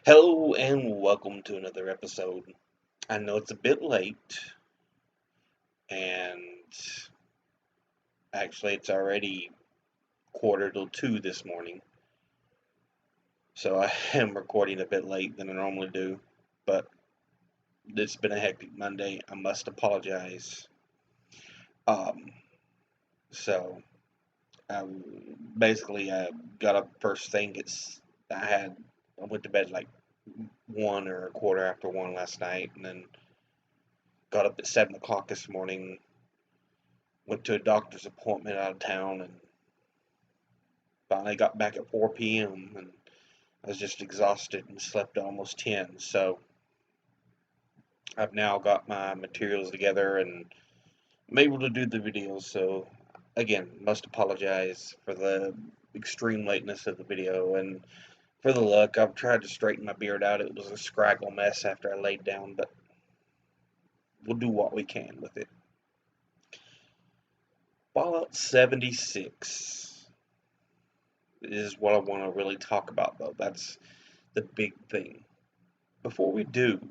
Hello and welcome to another episode. I know it's a bit late, and actually, it's already quarter till 2 this morning, so I am recording a bit late than I normally do. But it's been a hectic Monday. I must apologize. Um, so basically, I got up first thing. I went to bed like 1 or a quarter after 1 last night, and then got up at 7 o'clock this morning. Went to a doctor's appointment out of town and finally got back at 4 p.m. and I was just exhausted and slept almost 10. So I've now got my materials together and I'm able to do the videos. So again, must apologize for the extreme lateness of the video and for the look. I've tried to straighten my beard out. It was a scraggle mess after I laid down, but we'll do what we can with it. Fallout 76 is what I want to really talk about, though. That's the big thing. Before we do,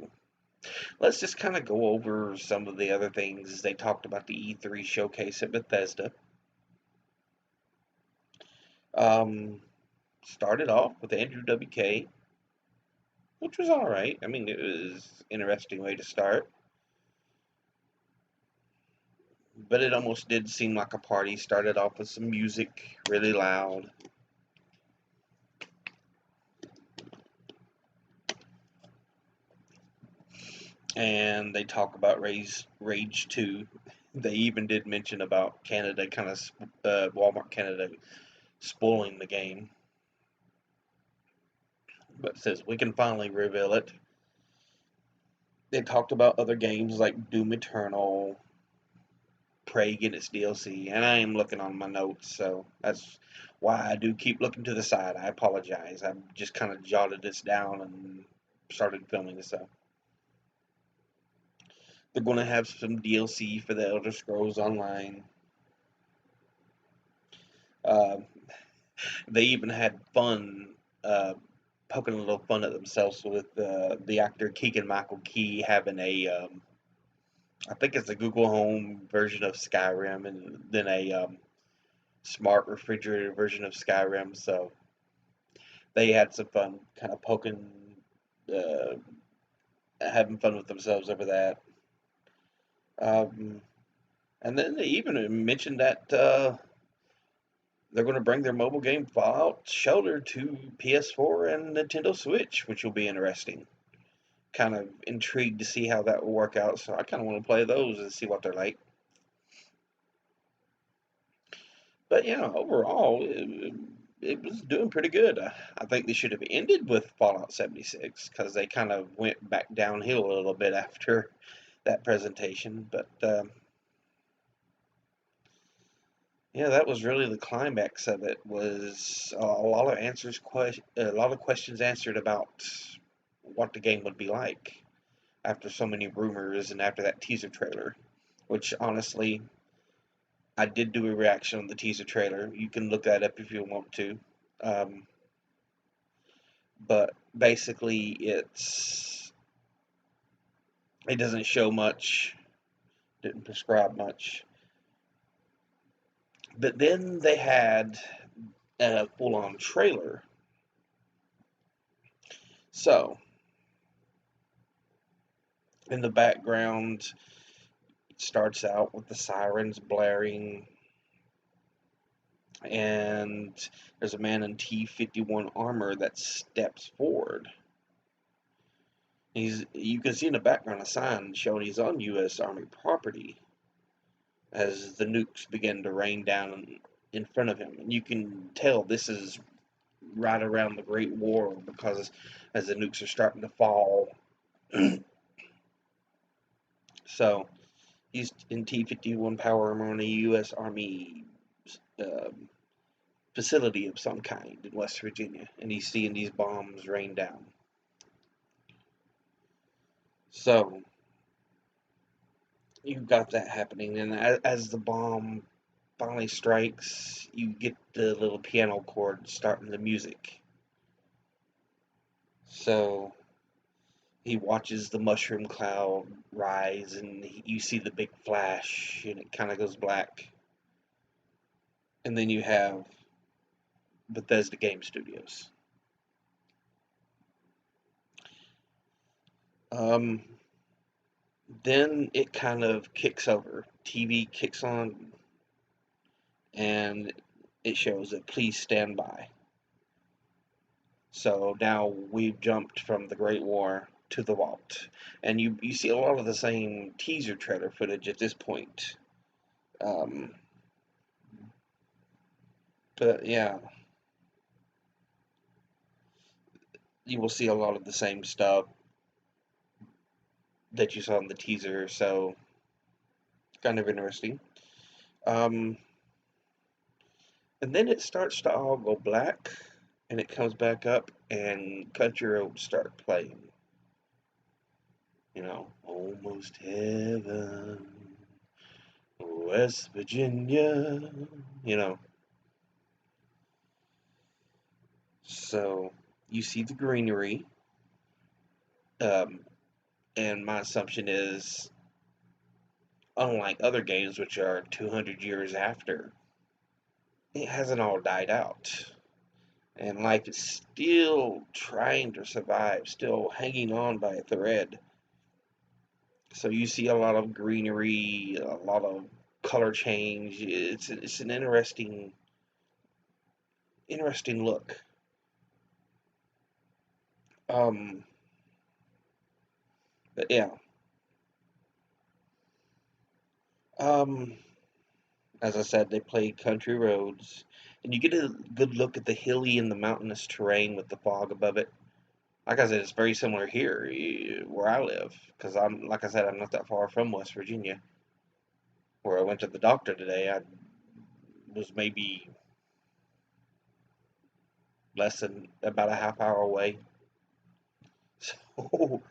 let's just kind of go over some of the other things they talked about the E3 showcase at Bethesda. Um, Started off with Andrew WK, which was all right. I mean, it was an interesting way to start, but it almost did seem like a party. Started off with some music, really loud. And they talk about Rage 2. They even did mention about Canada, Walmart Canada spoiling the game. But says we can finally reveal it. They talked about other games like Doom Eternal, Prey and its DLC, and I am looking on my notes, so that's why I do keep looking to the side. I apologize. I just kind of jotted this down and started filming this up. They're going to have some DLC for the Elder Scrolls Online. Uh, they even had fun poking a little fun at themselves with the actor Keegan Michael Key having I think it's a Google Home version of Skyrim, and then a smart refrigerator version of Skyrim. So they had some fun, kind of poking, uh, having fun with themselves over that. Um, and then they even mentioned that they're going to bring their mobile game Fallout Shelter to PS4 and Nintendo Switch, which will be interesting. Kind of intrigued to see how that will work out, so I kind of want to play those and see what they're like. But yeah, overall, it was doing pretty good. I think they should have ended with Fallout 76 because they kind of went back downhill a little bit after that presentation. But yeah, that was really the climax of it. Was a lot of questions answered about what the game would be like after so many rumors and after that teaser trailer. Which honestly, I did do a reaction on the teaser trailer. You can look that up if you want to. Um, but basically, it doesn't show much, didn't prescribe much. But then they had a full-on trailer. So in the background, it starts out with the sirens blaring, and there's a man in T-51 armor that steps forward. You can see in the background a sign showing he's on U.S. Army property as the nukes begin to rain down in front of him. And you can tell this is right around the Great War because as the nukes are starting to fall. So he's in T-51 power armor on a U.S. Army uh, facility of some kind in West Virginia, and he's seeing these bombs rain down. So you've got that happening, and as the bomb finally strikes, you get the little piano chord starting the music. So he watches the mushroom cloud rise, and you see the big flash, and it kind of goes black. And then you have Bethesda Game Studios. Um, then it kind of kicks over. TV kicks on, and it shows that please stand by. So now we've jumped from the Great War to the Vault, and you see a lot of the same teaser trailer footage at this point. Um, but yeah, you will see a lot of the same stuff that you saw in the teaser, so kind of interesting. Um, and then it starts to all go black, and it comes back up, and Country Roads start playing. Almost heaven, West Virginia. You know, so you see the greenery, um, and my assumption is, unlike other games which are 200 years after, it hasn't all died out. And life is still trying to survive, still hanging on by a thread. So you see a lot of greenery, a lot of color change. It's an interesting look. Um, but yeah, um, as I said, they play Country Roads, and you get a good look at the hilly and the mountainous terrain with the fog above it. Like I said, it's very similar here where I live, because like I said, I'm not that far from West Virginia, where I went to the doctor today. I was maybe less than about a half hour away. So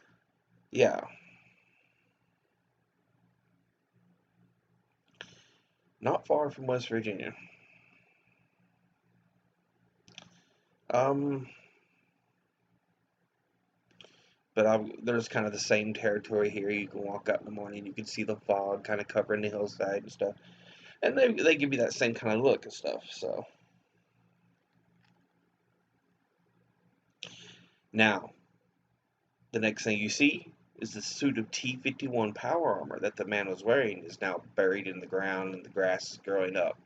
yeah, not far from West Virginia. Um, but there's kind of the same territory here. You can walk out in the morning, you can see the fog kind of covering the hillside and stuff, and they give you that same kind of look and stuff. So now the next thing you see is the suit of T-51 power armor that the man was wearing is now buried in the ground and the grass is growing up,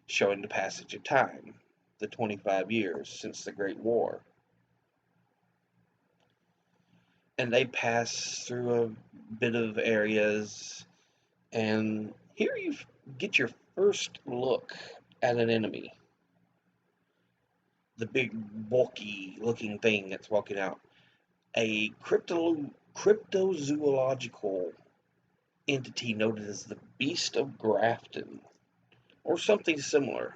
showing the passage of time, the 25 years since the Great War. And they pass through a bit of areas, and here you get your first look at an enemy. The big, bulky looking thing that's walking out. A cryptozoological entity noted as the Beast of Grafton, or something similar.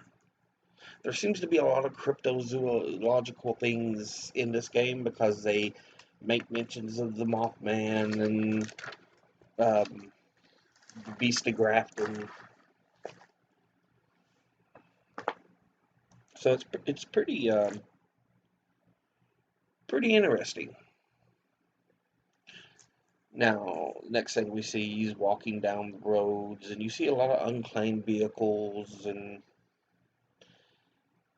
There seems to be a lot of cryptozoological things in this game because they make mentions of the Mothman and the Beast of Grafton. So it's pretty interesting. Now, next thing we see, he's walking down the roads, and you see a lot of unclaimed vehicles, and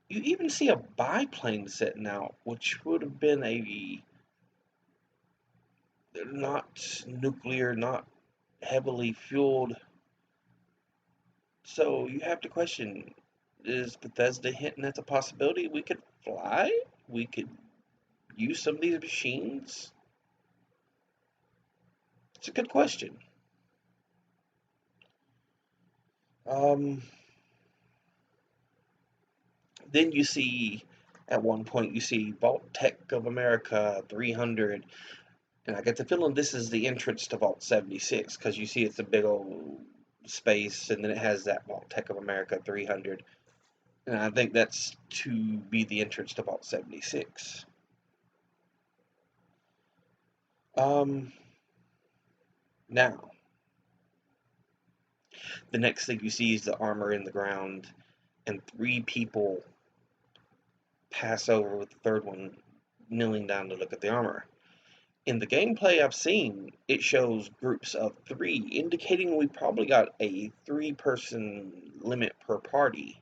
you even see a biplane sitting out, which would have been a not nuclear, not heavily fueled. So you have to question, is Bethesda hinting at the possibility we could fly? We could use some of these machines? It's a good question. Um, then you see, at one point, you see Vault Tech of America 300, and I get the feeling this is the entrance to Vault 76, because you see it's a big old space, and then it has that Vault Tech of America 300, and I think that's to be the entrance to Vault 76. Um, Now, the next thing you see is the armor in the ground, and three people pass over with the third one kneeling down to look at the armor. In the gameplay I've seen, it shows groups of 3, indicating we probably got a 3-person limit per party.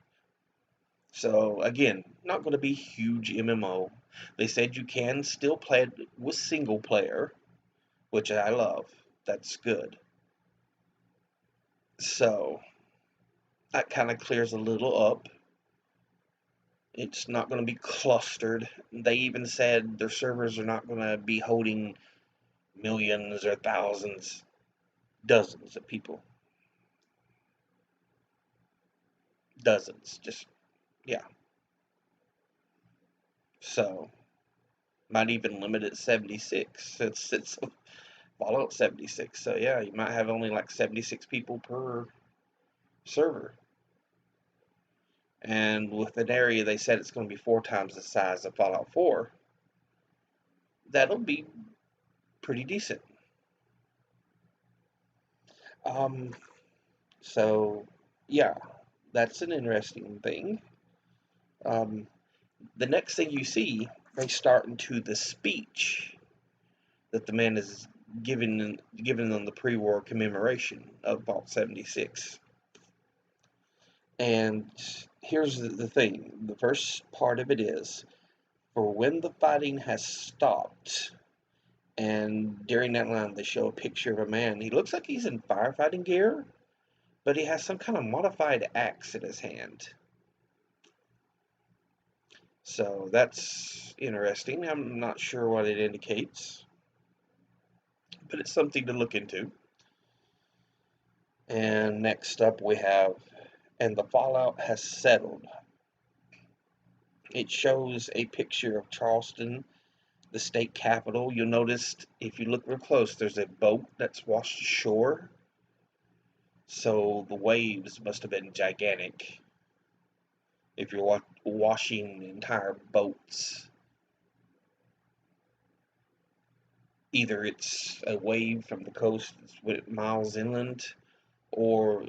So again, not going to be huge MMO. They said you can still play it with single player, which I love. That's good. So that kind of clears a little up. It's not going to be clustered. They even said their servers are not going to be holding millions or thousands, dozens of people. Dozens, just, yeah. So, might even limit it 76 since it's Fallout 76. So, yeah, you might have only like 76 people per server. And with an area they said it's going to be 4 times the size of Fallout 4, that'll be pretty decent. Um, so, yeah, that's an interesting thing. The next thing you see, they start into the speech that the man is giving on the pre-war commemoration of Vault 76. And here's the thing. The first part of it is, for when the fighting has stopped, and during that line they show a picture of a man. He looks like he's in firefighting gear, but he has some kind of modified axe in his hand. So that's interesting. I'm not sure what it indicates, but it's something to look into. And next up we have, and the fallout has settled. It shows a picture of Charleston, the state capital. You'll notice, if you look real close, there's a boat that's washed ashore. So the waves must have been gigantic if you're washing entire boats. Either it's a wave from the coast miles inland, or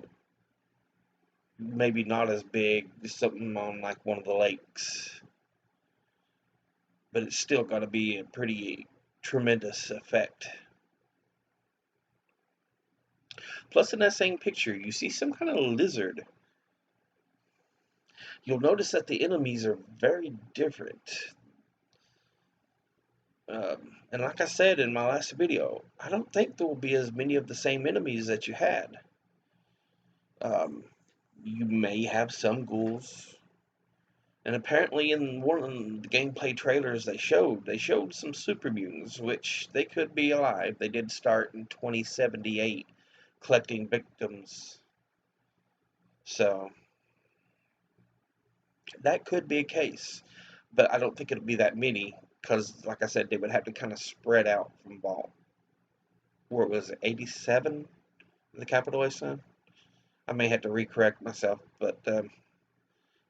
maybe not as big, something on like one of the lakes. But it's still got to be a pretty tremendous effect. Plus, in that same picture, you see some kind of lizard. You'll notice that the enemies are very different. And like I said in my last video, I don't think there will be as many of the same enemies that you had. Um, you may have some ghouls. And apparently in one of the gameplay trailers they showed some super mutants, which they could be alive. They did start in 2078 collecting victims. So that could be a case. But I don't think it'll be that many, because like I said, they would have to kind of spread out from Vault. Where it was 87 the capital A son. I may have to recorrect myself, but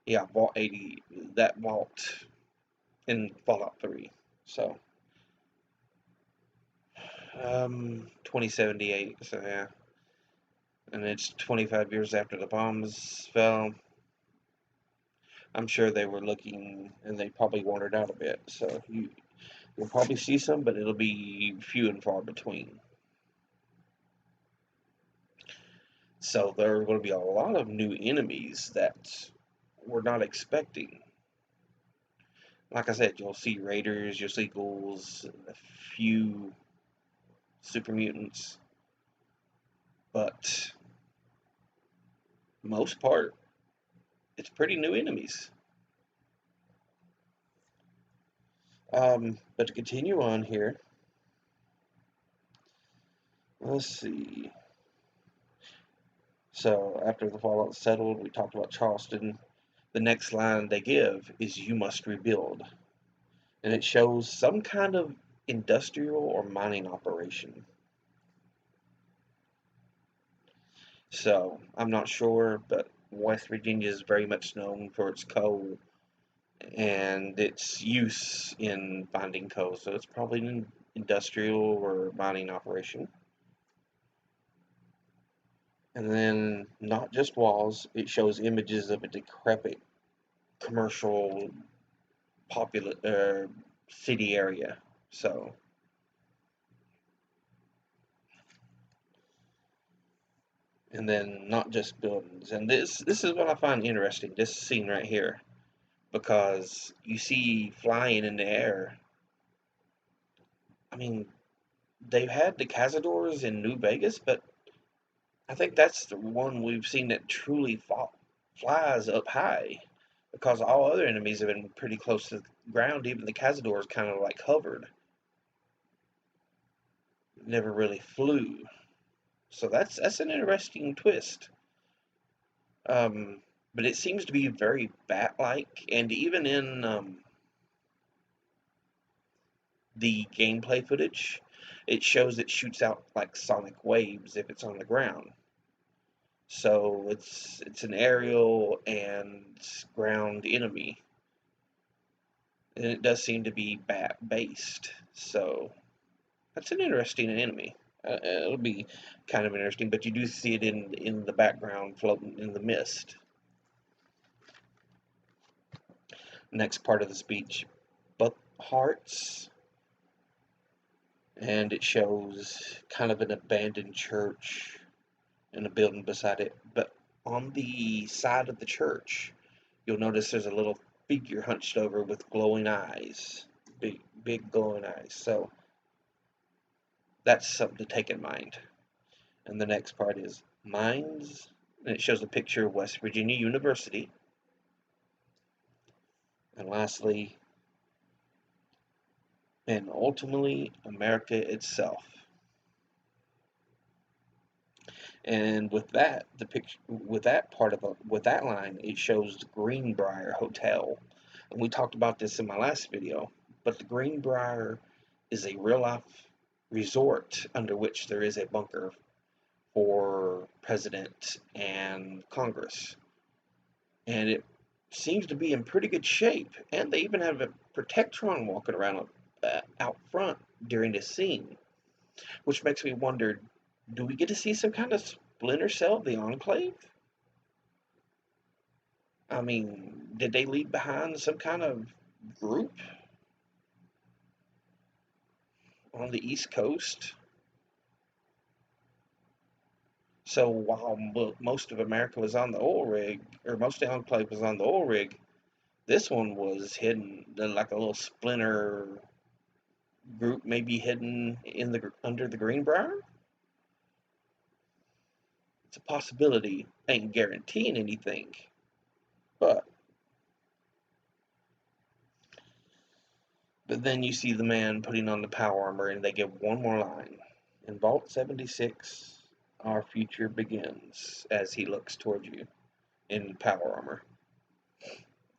yeah, Vault 80, that Vault in Fallout 3. So 2078. So yeah, and it's 25 years after the bombs fell. I'm sure they were looking, and they probably wandered out a bit. So you'll probably see some, but it'll be few and far between. So there are going to be a lot of new enemies that we're not expecting. Like I said, you'll see raiders, you'll see ghouls, a few super mutants, but most part, it's pretty new enemies. But to continue on here, let's see. So after the fallout settled, we talked about Charleston. The next line they give is "You must rebuild," and it shows some kind of industrial or mining operation. So I'm not sure, but West Virginia is very much known for its coal and its use in finding coal. So it's probably an industrial or mining operation. And then not just walls, it shows images of a decrepit commercial city area. So, and then not just buildings. And this is what I find interesting. This scene right here, because you see flying in the air. I mean, they've had the Cazadors in New Vegas, but I think that's the one we've seen that truly flies up high, because all other enemies have been pretty close to the ground. Even the Cazadors kind of like hovered, never really flew. So that's an interesting twist. Um, but it seems to be very bat-like, and even in the gameplay footage, it shows it shoots out like sonic waves if it's on the ground. So it's an aerial and ground enemy, and it does seem to be bat based. So that's an interesting enemy. It'll be kind of interesting, but you do see it in the background floating in the mist. Next part of the speech, but hearts, and it shows kind of an abandoned church and a building beside it. But on the side of the church, you'll notice there's a little figure hunched over with glowing eyes, big glowing eyes. So that's something to take in mind. And the next part is Mines, and it shows a picture of West Virginia University. And lastly, and ultimately, America itself. And with that, the picture, with that part of with that line, it shows the Greenbrier Hotel. And we talked about this in my last video, but the Greenbrier is a real life resort under which there is a bunker for president and Congress. And it seems to be in pretty good shape. And they even have a Protectron walking around out front during this scene, which makes me wonder, do we get to see some kind of Splinter Cell of the Enclave? I mean, did they leave behind some kind of group on the East Coast? So while most of America was on the oil rig, or most of the Enclave was on the oil rig, this one was hidden, like a little splinter group, maybe hidden in the under the Greenbrier. It's a possibility. Ain't guaranteeing anything, but then you see the man putting on the power armor, and they give one more line. In Vault 76, our future begins, as he looks toward you in power armor.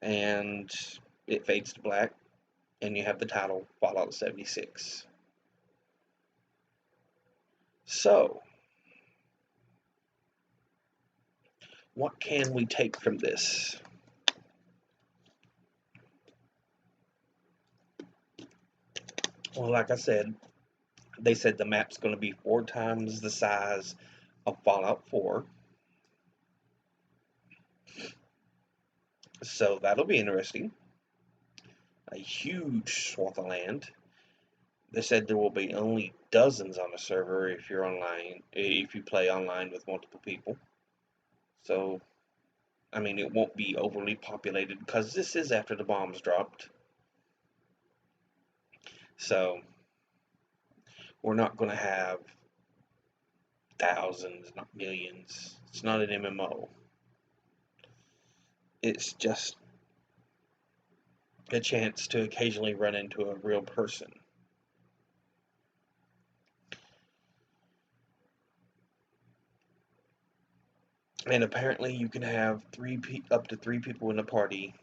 And it fades to black, and you have the title Fallout 76. So, what can we take from this? Well, like I said, they said the map's going to be 4 times the size of Fallout 4. So that'll be interesting. A huge swath of land. They said there will be only dozens on a server if you're online, if you play online with multiple people. So, I mean, it won't be overly populated because this is after the bombs dropped. So, we're not going to have thousands, not millions. It's not an MMO. It's just a chance to occasionally run into a real person. And apparently you can have up to 3 people in a party.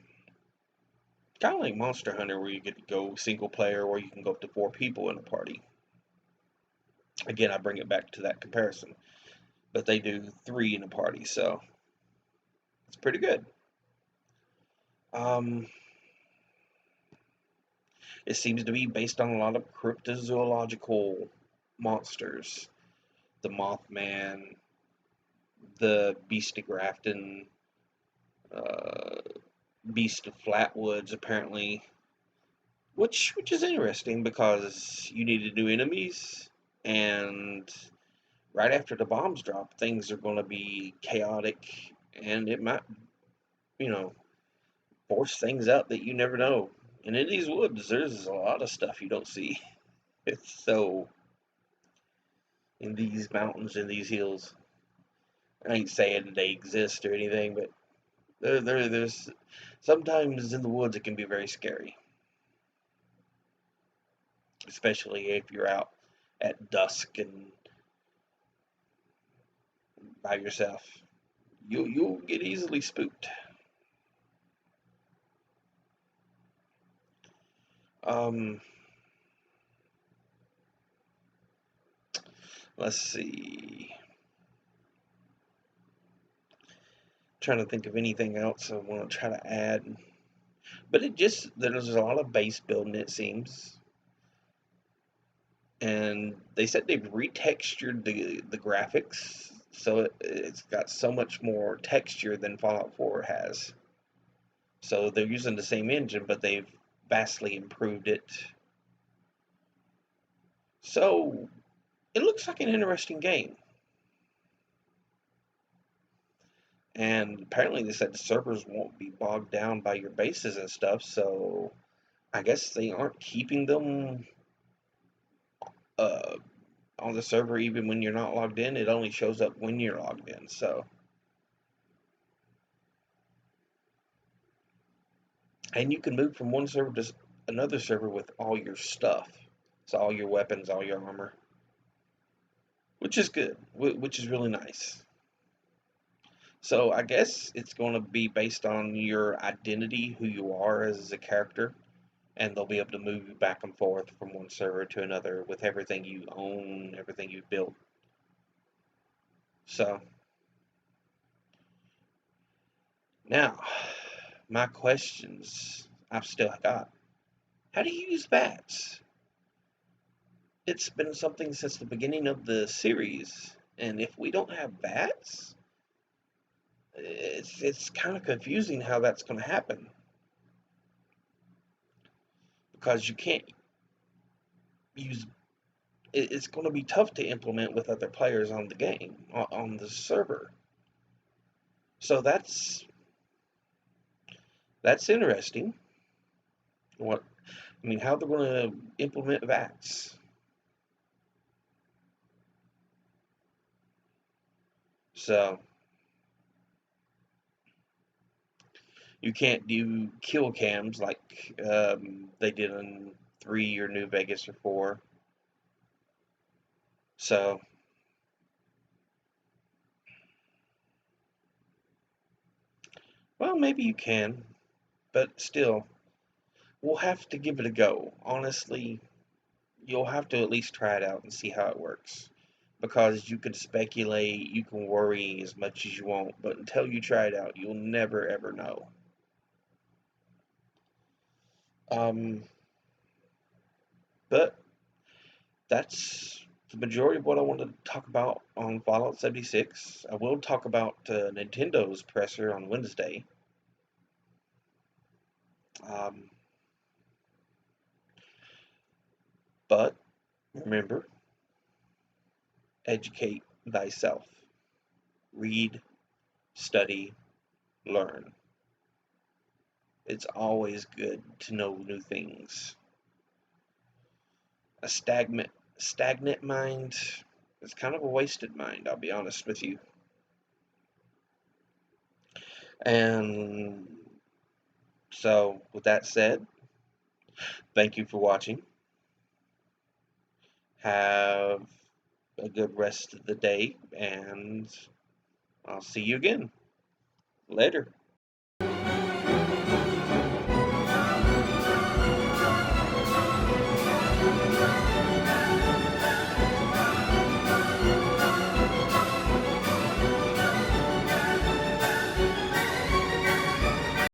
Kind of like Monster Hunter, where you get to go single player, or you can go up to 4 people in a party. Again, I bring it back to that comparison. But they do 3 in a party, so it's pretty good. It seems to be based on a lot of cryptozoological monsters. The Mothman, the Beast of Grafton, Beast of Flatwoods, apparently. which is interesting because you needed new enemies, and right after the bombs drop, things are going to be chaotic, and it might, you know, force things out that you never know. And in these woods, there's a lot of stuff you don't see. It's so in these mountains and these hills. I ain't saying they exist or anything, but there's sometimes in the woods it can be very scary, especially if you're out at dusk and by yourself. You'll get easily spooked. Um, let's see. Trying to think of anything else I want to try to add, but it just there's a lot of base building it seems, and they said they've retextured the graphics, so it's got so much more texture than Fallout 4 has. So they're using the same engine, but they've vastly improved it. So it looks like an interesting game. And apparently they said the servers won't be bogged down by your bases and stuff, so I guess they aren't keeping them uh, on the server even when you're not logged in. It only shows up when you're logged in. So, and you can move from one server to another server with all your stuff. So all your weapons, all your armor, which is good, which is really nice. So I guess it's going to be based on your identity, who you are as a character, and they'll be able to move you back and forth from one server to another with everything you own, everything you've built. So now, my questions I've still got. How do you use bats? It's been something since the beginning of the series, and if we don't have bats, it's kind of confusing how that's going to happen because you can't use. It's going to be tough to implement with other players on the game on the server. So that's interesting. What I mean, how they're going to implement bats? So you can't do kill cams like they did in 3 or New Vegas or 4. So, well, maybe you can, but still, we'll have to give it a go. Honestly, you'll have to at least try it out and see how it works. Because you can speculate, you can worry as much as you want, but until you try it out, you'll never ever know. Um, but that's the majority of what I wanted to talk about on Fallout 76. I will talk about Nintendo's presser on Wednesday. Um, but remember, educate thyself. Read, study, learn. It's always good to know new things. A stagnant mind is kind of a wasted mind, I'll be honest with you. And so, with that said, thank you for watching. Have a good rest of the day, and I'll see you again. Later.